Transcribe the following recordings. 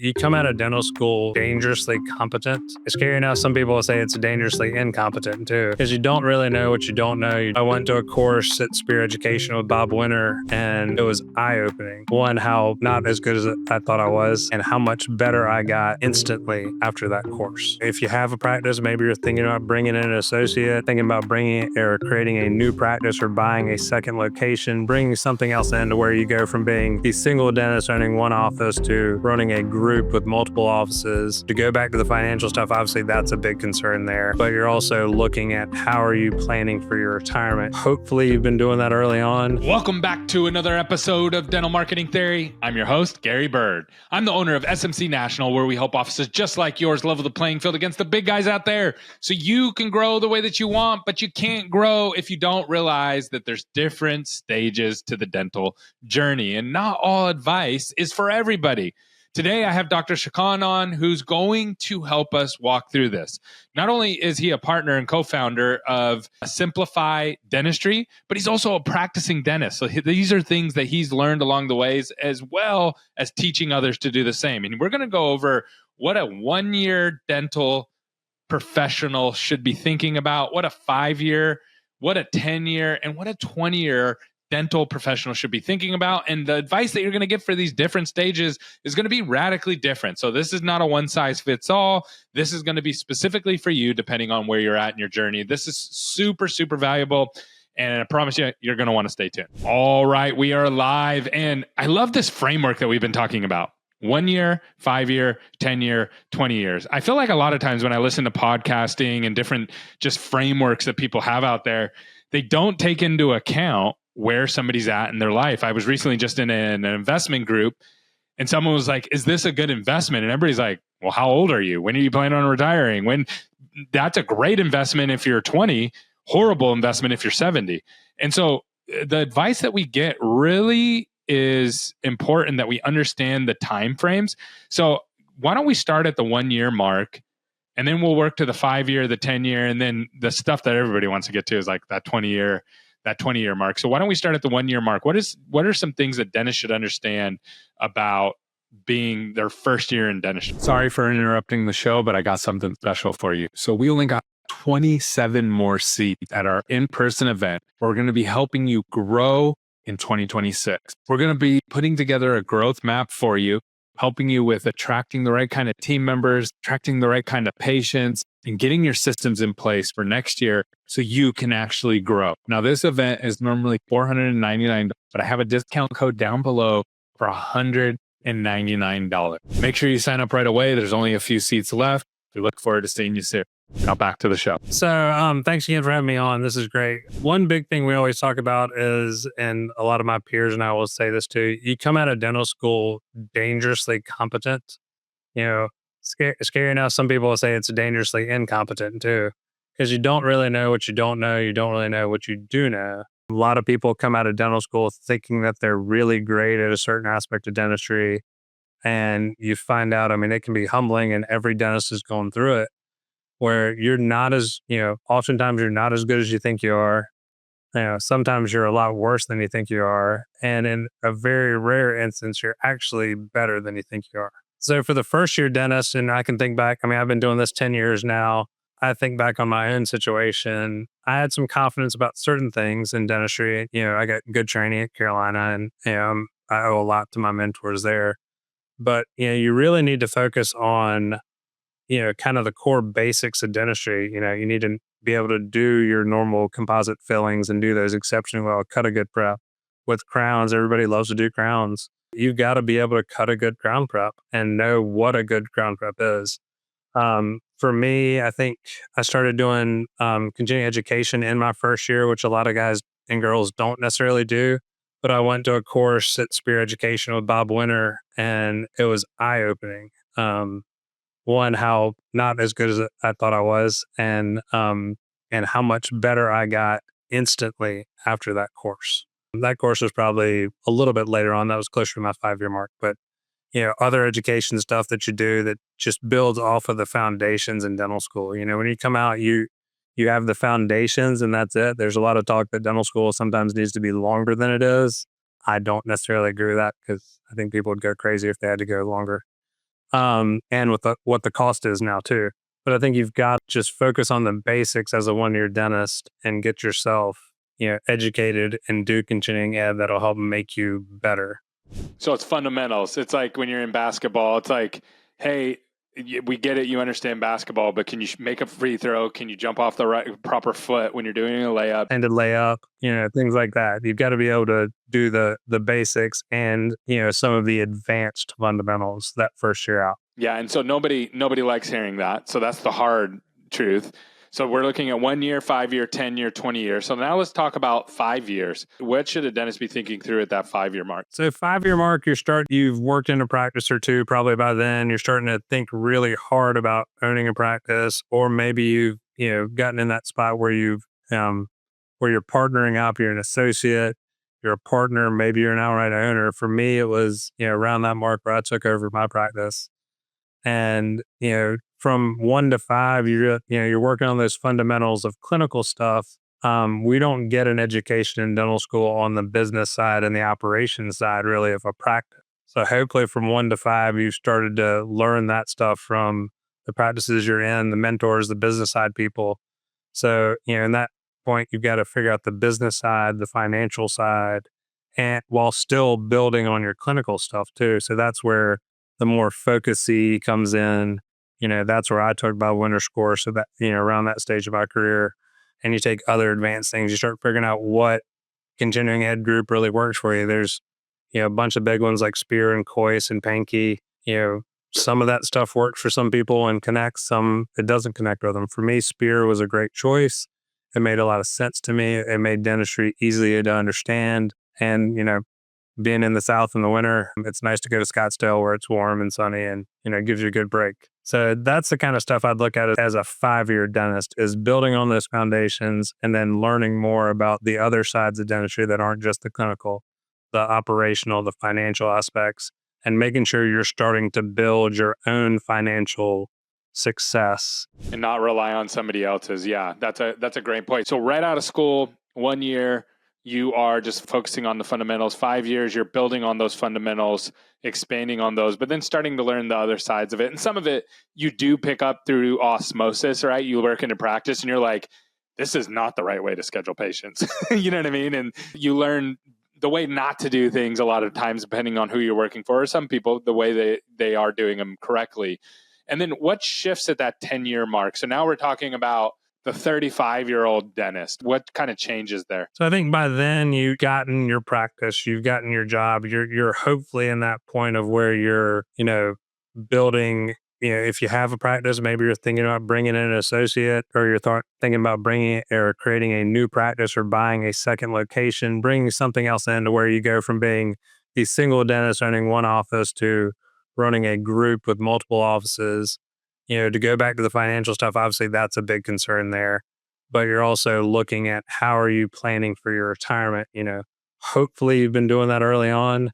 You come out of dental school dangerously competent. It's scary enough. Some people will say it's dangerously incompetent too, because you don't really know what you don't know. I went to a course at Spear Education with Bob Winter, and it was eye-opening. One, how not as good as I thought I was, and how much better I got instantly after that course. If you have a practice, maybe you're thinking about bringing in an associate, thinking about bringing or creating a new practice or buying a second location, bringing something else in to where you go from being a single dentist owning one office to running a group with multiple offices. To go back to the financial stuff, obviously that's a big concern there, but you're also looking at how are you planning for your retirement. Hopefully you've been doing that early on. Welcome back to another episode of Dental Marketing Theory. I'm your host, Gary Bird. I'm the owner of SMC National, where we help offices just like yours level the playing field against the big guys out there so you can grow the way that you want, but you can't grow if you don't realize that there's different stages to the dental journey, and not all advice is for everybody. Today, I have Dr. Shah-Khan on, who's going to help us walk through this. Not only is he a partner and co-founder of Simplify Dentistry, but he's also a practicing dentist. So these are things that he's learned along the ways, as well as teaching others to do the same. And we're going to go over what a one-year dental professional should be thinking about, what a 5-year, what a 10-year, and what a 20-year dental professional should be thinking about. And the advice that you're going to get for these different stages is going to be radically different. So this is not a one size fits all. This is going to be specifically for you, depending on where you're at in your journey. This is super, super valuable. And I promise you, you're going to want to stay tuned. All right, we are live. And I love this framework that we've been talking about. 1 year, 5 year, 10 year, 20 years. I feel like a lot of times when I listen to podcasting and different just frameworks that people have out there, they don't take into account where somebody's at in their life. I was recently just in an investment group, and someone was like, is this a good investment? And everybody's like, well, how old are you? When are you planning on retiring? When? That's a great investment if you're 20, horrible investment if you're 70. And so the advice that we get really is important that we understand the time frames. So why don't we start at the 1 year mark, and then we'll work to the 5 year, the 10 year, and then the stuff that everybody wants to get to is like that 20 year mark. So why don't we start at the 1 year mark? What are some things that dentists should understand about being their first year in dentistry? Sorry for interrupting the show, but I got something special for you. So we only got 27 more seats at our in-person event. We're going to be helping you grow in 2026. We're going to be putting together a growth map for you, helping you with attracting the right kind of team members, attracting the right kind of patients, and getting your systems in place for next year so you can actually grow. Now, this event is normally $499, but I have a discount code down below for $199. Make sure you sign up right away. There's only a few seats left. We look forward to seeing you soon. Now back to the show. So thanks again for having me on. This is great. One big thing we always talk about is, and a lot of my peers and I will say this too, you come out of dental school dangerously competent. You know, scary enough. Some people will say it's dangerously incompetent too, because you don't really know what you don't know. You don't really know what you do know. A lot of people come out of dental school thinking that they're really great at a certain aspect of dentistry. And you find out, I mean, it can be humbling, and every dentist is going through it, where you're not as, oftentimes you're not as good as you think you are. Sometimes you're a lot worse than you think you are. And in a very rare instance, you're actually better than you think you are. So for the first year dentist, and I can think back, I mean, I've been doing this 10 years now. I think back on my own situation. I had some confidence about certain things in dentistry. I got good training at Carolina, and I owe a lot to my mentors there. But, you really need to focus on, kind of the core basics of dentistry. You need to be able to do your normal composite fillings and do those exceptionally well, cut a good prep. With crowns, everybody loves to do crowns. You've got to be able to cut a good crown prep and know what a good crown prep is. For me, I think I started doing continuing education in my first year, which a lot of guys and girls don't necessarily do. But I went to a course at Spear Education with Bob Winter, and it was eye-opening. One, how not as good as I thought I was, and how much better I got instantly after that course. That course was probably a little bit later on. That was closer to my 5-year mark. But, other education stuff that you do that just builds off of the foundations in dental school. When you come out, you have the foundations and that's it. There's a lot of talk that dental school sometimes needs to be longer than it is. I don't necessarily agree with that, because I think people would go crazy if they had to go longer. and with what the cost is now too. But I think you've got to just focus on the basics as a 1-year dentist and get yourself, educated and do continuing ed that'll help make you better. So it's fundamentals. It's like when you're in basketball, it's like, hey, we get it. You understand basketball, but can you make a free throw? Can you jump off the right proper foot when you're doing a layup? And to lay up, things like that. You've got to be able to do the basics and, some of the advanced fundamentals that first year out. Yeah. And so nobody likes hearing that. So that's the hard truth. So we're looking at 1 year, 5 year, 10 year, 20 years. So now let's talk about 5 years. What should a dentist be thinking through at that 5-year mark? So 5-year mark, you've worked in a practice or two, probably by then you're starting to think really hard about owning a practice, or maybe you've gotten in that spot where where you're partnering up, you're an associate, you're a partner, maybe you're an outright owner. For me, it was, around that mark where I took over my practice. And, from 1 to 5, you're working on those fundamentals of clinical stuff. We don't get an education in dental school on the business side and the operations side, really, of a practice. So hopefully from 1 to 5, you've started to learn that stuff from the practices you're in, the mentors, the business side people. So, in that point, you've got to figure out the business side, the financial side, and while still building on your clinical stuff too. So that's where the more focusy comes in. That's where I took my winter score. So that, around that stage of my career, and you take other advanced things, you start figuring out what continuing ed group really works for you. There's, a bunch of big ones like Spear and Coyce and Pankey. Some of that stuff works for some people and connects, some it doesn't connect with them. For me, Spear was a great choice. It made a lot of sense to me. It made dentistry easy to understand. And, being in the South in the winter, it's nice to go to Scottsdale where it's warm and sunny and, gives you a good break. So that's the kind of stuff I'd look at as a 5-year dentist, is building on those foundations and then learning more about the other sides of dentistry that aren't just the clinical, the operational, the financial aspects, and making sure you're starting to build your own financial success and not rely on somebody else's. Yeah, that's a great point. So right out of school, 1 year, you are just focusing on the fundamentals. 5 years, you're building on those fundamentals, expanding on those, but then starting to learn the other sides of it. And some of it you do pick up through osmosis, right? You work into practice and you're like, this is not the right way to schedule patients. You know what I mean? And you learn the way not to do things a lot of times, depending on who you're working for, or some people, the way they are doing them correctly. And then what shifts at that 10-year mark? So now we're talking about the 35-year-old dentist. What kind of changes there? So I think by then you've gotten your practice, you've gotten your job, you're hopefully in that point of where you're, building, if you have a practice, maybe you're thinking about bringing in an associate, or you're thinking about bringing or creating a new practice or buying a second location, bringing something else in to where you go from being a single dentist owning one office to running a group with multiple offices. To go back to the financial stuff, obviously that's a big concern there. But you're also looking at how are you planning for your retirement? Hopefully you've been doing that early on.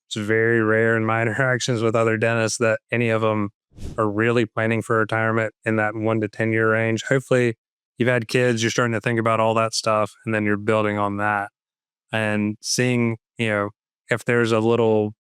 It's very rare in my interactions with other dentists that any of them are really planning for retirement in that 1 to 10 year range. Hopefully you've had kids, you're starting to think about all that stuff, and then you're building on that and seeing, if there's a little,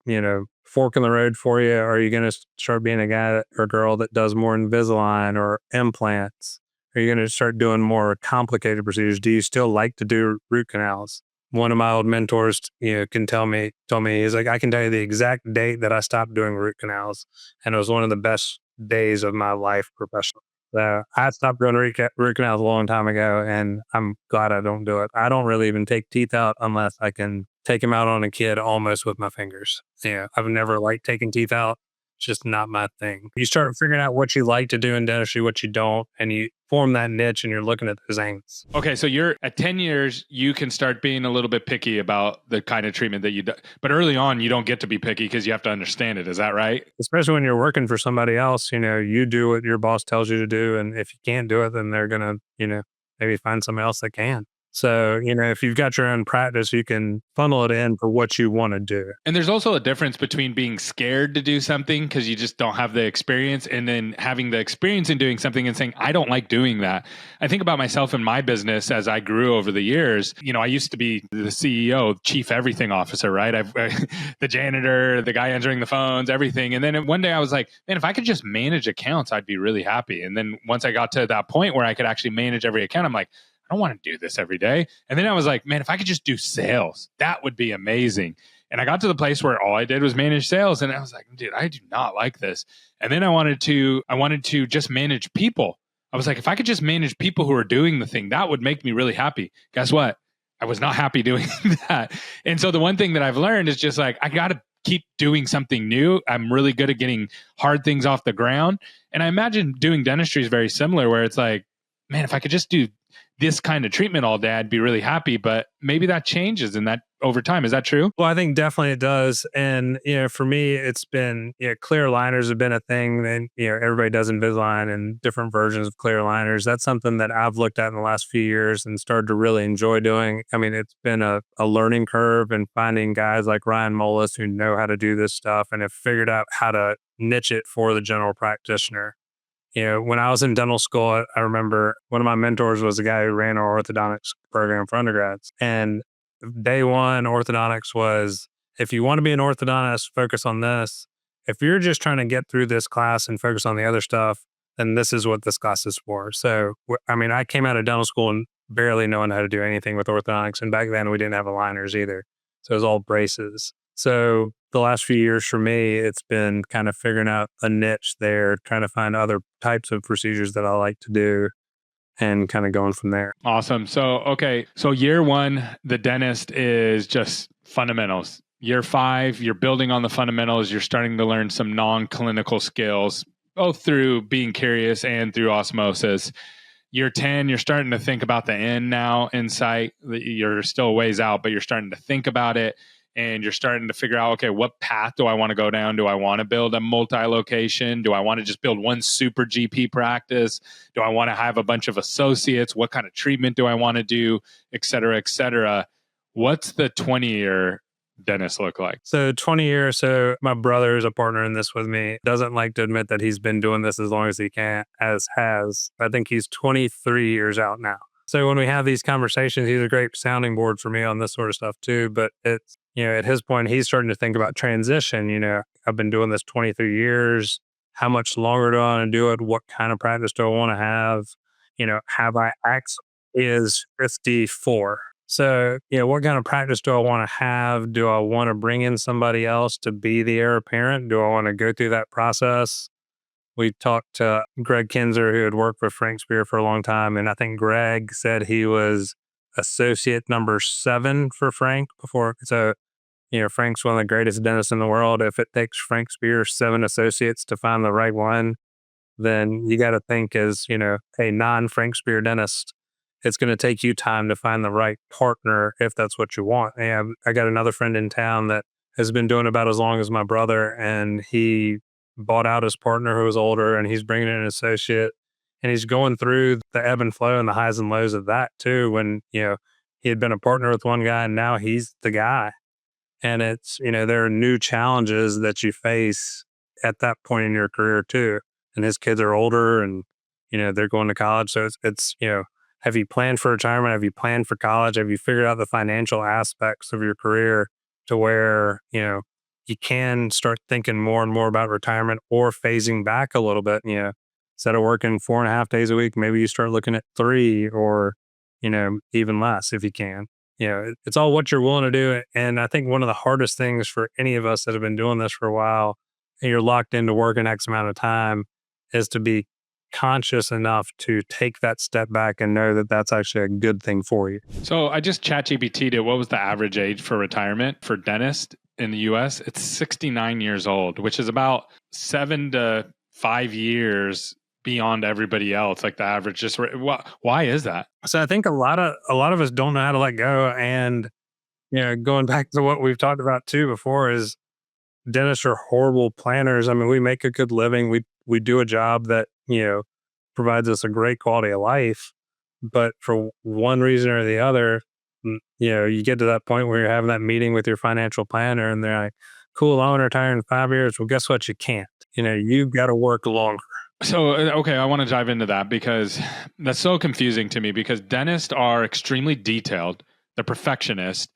fork in the road for you. Are you going to start being a guy or girl that does more Invisalign or implants? Are you going to start doing more complicated procedures? Do you still like to do root canals? One of my old mentors, told me, he's like, I can tell you the exact date that I stopped doing root canals. And it was one of the best days of my life professionally. So I stopped doing root canals a long time ago, and I'm glad I don't do it. I don't really even take teeth out unless I can take them out on a kid almost with my fingers. I've never liked taking teeth out. It's just not my thing. You start figuring out what you like to do in dentistry, what you don't, and you form that niche and you're looking at those angles. Okay, so you're at 10 years, you can start being a little bit picky about the kind of treatment that you do. But early on, you don't get to be picky because you have to understand it. Is that right? Especially when you're working for somebody else, you do what your boss tells you to do. And if you can't do it, then they're going to, maybe find somebody else that can. So, if you've got your own practice, you can funnel it in for what you want to do. And there's also a difference between being scared to do something because you just don't have the experience, and then having the experience in doing something and saying, I don't like doing that. I think about myself and my business as I grew over the years. I used to be the CEO, chief everything officer, right? The janitor, the guy answering the phones, everything. And then one day I was like, man, if I could just manage accounts, I'd be really happy. And then once I got to that point where I could actually manage every account, I'm like, I don't want to do this every day. And then I was like, man, if I could just do sales, that would be amazing. And I got to the place where all I did was manage sales. And I was like, dude, I do not like this. And then I wanted to just manage people. I was like, if I could just manage people who are doing the thing, that would make me really happy. Guess what? I was not happy doing that. And so the one thing that I've learned is just like, I got to keep doing something new. I'm really good at getting hard things off the ground. And I imagine doing dentistry is very similar, where it's like, man, if I could just do this kind of treatment all day, I'd be really happy. But maybe that changes in that over time. Is that true? Well, I think definitely it does. And, for me, it's been, clear aligners have been a thing that, everybody does Invisalign and different versions of clear aligners. That's something that I've looked at in the last few years and started to really enjoy doing. I mean, it's been a learning curve, and finding guys like Ryan Mullis who know how to do this stuff and have figured out how to niche it for the general practitioner. When I was in dental school, I remember one of my mentors was the guy who ran our orthodontics program for undergrads. And day one, orthodontics was, if you want to be an orthodontist, focus on this. If you're just trying to get through this class and focus on the other stuff, then this is what this class is for. So, I came out of dental school and barely knowing how to do anything with orthodontics. And back then we didn't have aligners either. So it was all braces. So the last few years for me, it's been kind of figuring out a niche there, trying to find other types of procedures that I like to do and kind of going from there. Awesome. So, okay. So year one, the dentist is just fundamentals. Year 5, you're building on the fundamentals. You're starting to learn some non-clinical skills, both through being curious and through osmosis. Year 10, you're starting to think about the end now in sight. You're still a ways out, but you're starting to think about it. And you're starting to figure out, okay, what path do I want to go down? Do I want to build a multi-location? Do I want to just build one super GP practice? Do I want to have a bunch of associates? What kind of treatment do I want to do? Et cetera, et cetera. What's the 20-year dentist look like? So 20 years. So my brother is a partner in this with me. Doesn't like to admit that he's been doing this as long as he can, has. I think he's 23 years out now. So when we have these conversations, he's a great sounding board for me on this sort of stuff too. But it's, at his point, he's starting to think about transition. I've been doing this 23 years. How much longer do I want to do it? What kind of practice do I want to have? Have I actually is 54. So, what kind of practice do I want to have? Do I want to bring in somebody else to be the heir apparent? Do I want to go through that process? We talked to Greg Kinzer, who had worked with Frank Spear for a long time. And I think Greg said he was associate number 7 for Frank before. So, Frank's one of the greatest dentists in the world. If it takes Frank Spear 7 associates to find the right one, then you got to think as, a non-Frank Spear dentist, it's going to take you time to find the right partner if that's what you want. And I got another friend in town that has been doing about as long as my brother, and he bought out his partner who was older, and he's bringing in an associate, and he's going through the ebb and flow and the highs and lows of that too. When, he had been a partner with one guy and now he's the guy. And it's, there are new challenges that you face at that point in your career too. And his kids are older and, they're going to college. So it's, have you planned for retirement? Have you planned for college? Have you figured out the financial aspects of your career to where, you can start thinking more and more about retirement or phasing back a little bit? Instead of working 4.5 days a week, maybe you start looking at 3 or, even less if you can. It's all what you're willing to do. And I think one of the hardest things for any of us that have been doing this for a while, and you're locked into working X amount of time, is to be conscious enough to take that step back and know that that's actually a good thing for you. So I just ChatGPT'd it. What was the average age for retirement for dentists in the US? It's 69 years old, which is about 7 to 5 years beyond everybody else, like the average. Just why is that? So I think a lot of us don't know how to let go. And going back to what we've talked about too before, is dentists are horrible planners. I mean, we make a good living. We do a job that provides us a great quality of life, but for one reason or the other, you get to that point where you're having that meeting with your financial planner and they're like, cool, I want to retire in 5 years. Well, guess what? You can't. You've got to work longer. So, okay, I want to dive into that because that's so confusing to me because dentists are extremely detailed. They're perfectionist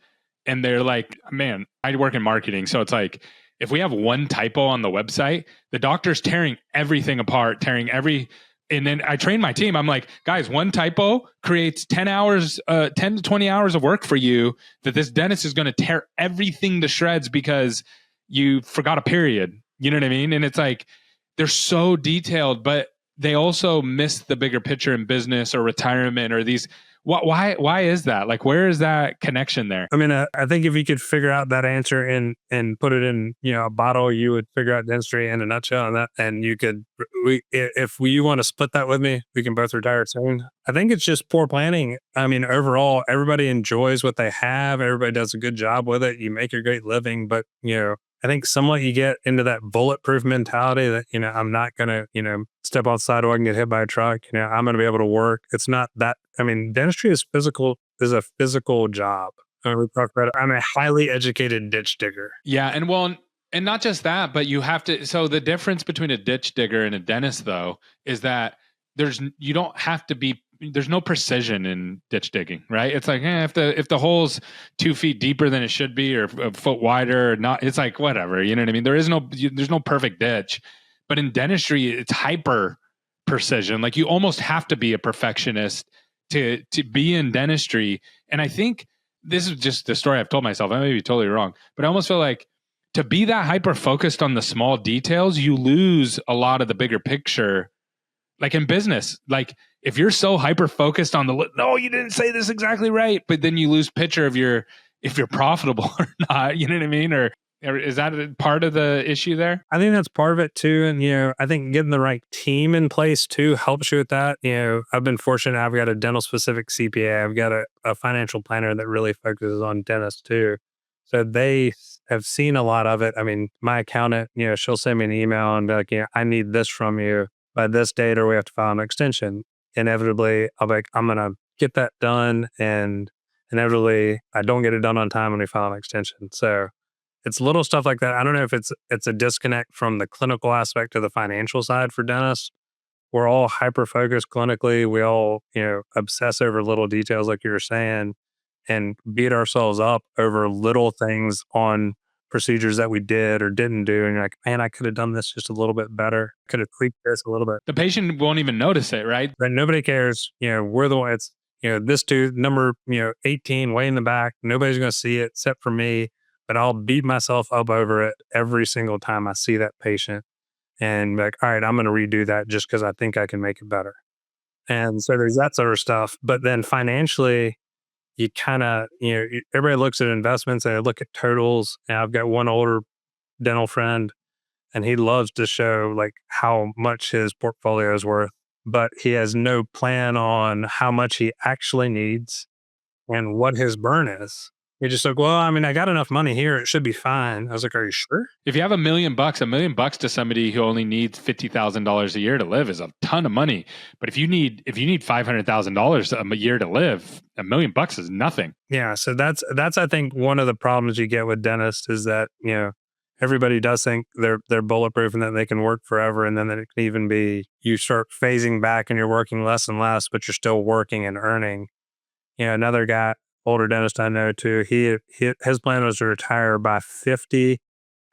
and they're like, man, I work in marketing. So it's like, if we have one typo on the website, the doctor's tearing everything apart, and then I train my team. I'm like, guys, one typo creates 10 hours, 10 to 20 hours of work for you that this dentist is going to tear everything to shreds because you forgot a period. You know what I mean? And it's like, they're so detailed, but they also miss the bigger picture in business or retirement or these. Why is that? Like, where is that connection there? I mean, I think if you could figure out that answer and put it in, a bottle, you would figure out dentistry in a nutshell. And if you want to split that with me, we can both retire soon. I think it's just poor planning. I mean, overall, everybody enjoys what they have. Everybody does a good job with it. You make a great living, but I think somewhat you get into that bulletproof mentality that, I'm not going to, step outside or I can get hit by a truck. I'm going to be able to work. It's not that. I mean, dentistry is a physical job. We talked about it. I'm a highly educated ditch digger. Yeah. And not just that, but you have to. So the difference between a ditch digger and a dentist, though, is that you don't have to be. There's no precision in ditch digging, right? It's like if the hole's 2 feet deeper than it should be, or a foot wider, or not, it's like whatever. You know what I mean? There's no perfect ditch, but in dentistry, it's hyper precision. Like you almost have to be a perfectionist to be in dentistry. And I think this is just the story I've told myself. I may be totally wrong, but I almost feel like to be that hyper focused on the small details, you lose a lot of the bigger picture. Like in business, like if you're so hyper focused on no, you didn't say this exactly right, but then you lose picture of if you're profitable or not, you know what I mean? Or is that part of the issue there? I think that's part of it too. And, I think getting the right team in place too helps you with that. I've been fortunate. I've got a dental specific CPA. I've got a financial planner that really focuses on dentists too. So they have seen a lot of it. I mean, my accountant, she'll send me an email and be like, I need this from you by this date or we have to file an extension. Inevitably, I'll be like, I'm going to get that done. And inevitably, I don't get it done on time when we file an extension. So it's little stuff like that. I don't know if it's a disconnect from the clinical aspect to the financial side for dentists. We're all hyper focused clinically. We all, obsess over little details like you were saying and beat ourselves up over little things on procedures that we did or didn't do. And you're like, man, I could have done this just a little bit better. Could have tweaked this a little bit. The patient won't even notice it, right? But nobody cares. We're the ones, this dude, number, 18, way in the back. Nobody's going to see it except for me. But I'll beat myself up over it every single time I see that patient and be like, all right, I'm going to redo that just because I think I can make it better. And so there's that sort of stuff. But then financially, you kind of, everybody looks at investments and they look at totals. And I've got one older dental friend and he loves to show like how much his portfolio is worth, but he has no plan on how much he actually needs and what his burn is. You're just like, well, I mean, I got enough money here. It should be fine. I was like, are you sure? If you have $1 million to somebody who only needs $50,000 a year to live is a ton of money. But if you need $500,000 a year to live, $1 million is nothing. Yeah. So that's I think one of the problems you get with dentists is that, everybody does think they're bulletproof and that they can work forever. And then it can even be, you start phasing back and you're working less and less, but you're still working and earning. Another guy, older dentist I know too, his plan was to retire by 50. I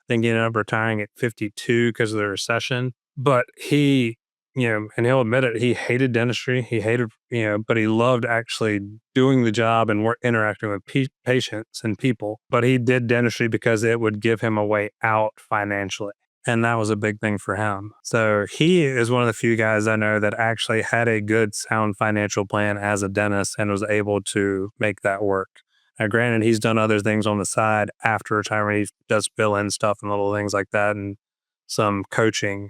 think he ended up retiring at 52 because of the recession. But he, and he'll admit it, he hated dentistry. He hated, but he loved actually doing the job and interacting with patients and people. But he did dentistry because it would give him a way out financially. And that was a big thing for him. So he is one of the few guys I know that actually had a good, sound financial plan as a dentist and was able to make that work. Now, granted, he's done other things on the side after retirement. He does fill-in stuff and little things like that and some coaching.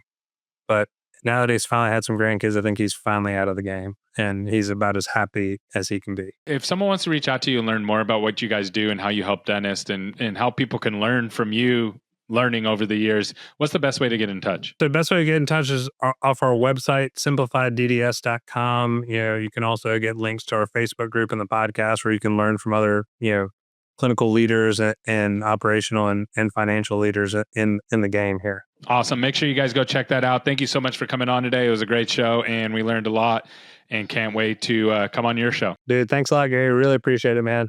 But now that he's finally had some grandkids, I think he's finally out of the game and he's about as happy as he can be. If someone wants to reach out to you and learn more about what you guys do and how you help dentists and how people can learn from you, learning over the years. What's the best way to get in touch? The best way to get in touch is off our website, simplifiedDDS.com. You can also get links to our Facebook group and the podcast where you can learn from other, clinical leaders and operational and financial leaders in the game here. Awesome. Make sure you guys go check that out. Thank you so much for coming on today. It was a great show and we learned a lot and can't wait to come on your show. Dude, thanks a lot, Gary. Really appreciate it, man.